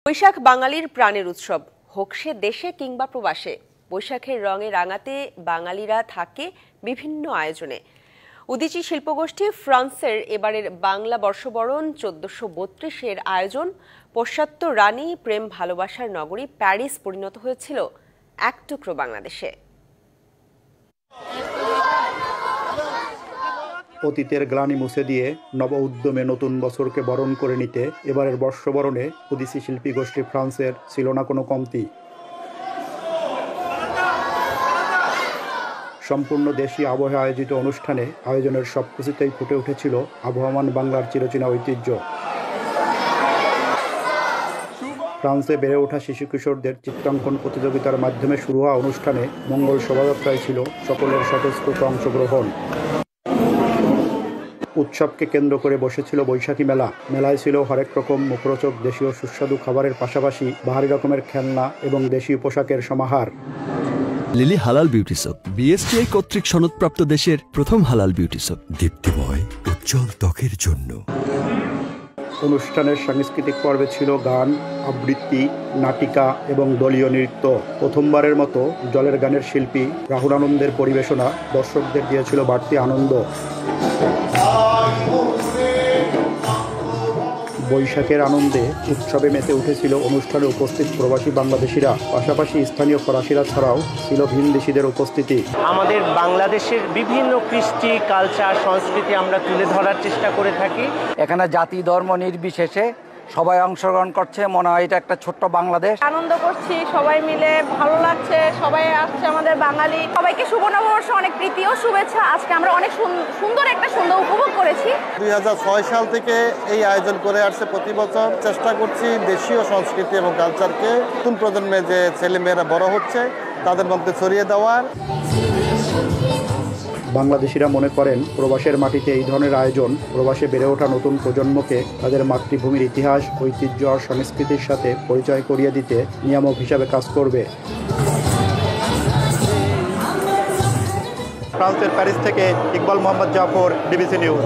বৈশাখ বাঙালির প্রাণের উৎসব, হোক সে দেশে কিংবা প্রবাসে। বৈশাখের রঙে রাঙাতে বাঙালিরা থাকে বিভিন্ন আয়োজনে। উদীচী শিল্পগোষ্ঠী ফ্রান্সের এবারের বাংলা বর্ষবরণ 1432-এর আয়োজন পশ্চাত্য রানী প্রেম ভালোবাসার নগরী প্যারিস পরিণত হয়েছিল এক টুকরো বাংলাদেশে। অতীতের গ্লানি মুছে দিয়ে নব উদ্যমে নতুন বছরকে বরণ করে নিতে এবারের বর্ষবরণে উদীচী শিল্পী গোষ্ঠী ফ্রান্সের ছিল না কোনো কমতি। সম্পূর্ণ দেশি আবহে আয়োজিত অনুষ্ঠানে আয়োজনের সবকিছুতেই ফুটে উঠেছিল আবহমান বাংলার চিরচেনা ঐতিহ্য। ফ্রান্সে বেড়ে ওঠা শিশু কিশোরদের চিত্রাঙ্কন প্রতিযোগিতার মাধ্যমে শুরু হওয়া অনুষ্ঠানে মঙ্গল শোভাযাত্রায় ছিল সকলের স্বতঃস্ফূর্ত অংশগ্রহণ। উৎসবকে কেন্দ্র করে বসেছিল বৈশাখী মেলা। মেলায় ছিল হরেক রকম মুখরোচক দেশীয় সুস্বাদু খাবারের পাশাপাশি বাহারি রকমের খেলনা এবং দেশীয় পোশাকের সমাহার। লিলি হালাল বিউটি সোপ, বিএসটিআই কর্তৃক সনদপ্রাপ্ত দেশের প্রথম হালাল বিউটি সোপ, দীপ্তিময় উজ্জ্বল ত্বকের জন্য। অনুষ্ঠানের সাংস্কৃতিক পর্বে ছিল গান, আবৃত্তি, নাটিকা এবং দলীয় নৃত্য। প্রথমবারের মতো জলের গানের শিল্পী রাহুল আনন্দের পরিবেশনা দর্শকদের দিয়েছিল বাড়তি আনন্দ। বৈশাখের আনন্দে উৎসবে মেতে উঠেছিল অনুষ্ঠানে উপস্থিত প্রবাসী বাংলাদেশিরা, পাশাপাশি স্থানীয় ফরাসিরা ছাড়াও ছিল ভিনদেশিদের উপস্থিতি। আমাদের বাংলাদেশের বিভিন্ন কৃষ্টি, কালচার, সংস্কৃতি আমরা তুলে ধরার চেষ্টা করে থাকি। এখানে জাতি ধর্ম নির্বিশেষে সবাই অংশগ্রহণ করছে। মনে হয় এটা একটা ছোট্ট বাংলাদেশ। আনন্দ করছি, সবাই মিলে ভালো লাগছে, সবাই আসছে আমাদের বাঙালি। সবাইকে শুভ নববর্ষ, অনেক প্রীতি ও শুভেচ্ছা। আজকে আমরা অনেক সুন্দর একটা সন্ধ্যা উপভোগ করেছি। 2006 সাল থেকে এই আয়োজন করে আসছে। প্রতি বছর চেষ্টা করছি দেশীয় সংস্কৃতি এবং কালচারকে নতুন প্রজন্মে যে ছেলেমেয়েরা বড় হচ্ছে তাদের মধ্যে ছড়িয়ে দেওয়ার। বাংলাদেশিরা মনে করেন প্রবাসের মাটিতে এই ধরনের আয়োজন প্রবাসে বেড়ে ওঠা নতুন প্রজন্মকে তাদের মাতৃভূমির ইতিহাস, ঐতিহ্য আর সংস্কৃতির সাথে পরিচয় করিয়ে দিতে নিয়ামক হিসাবে কাজ করবে। ফ্রান্সের প্যারিস থেকে ইকবাল মোহাম্মদ জাফর, ডিবিসি নিউজ।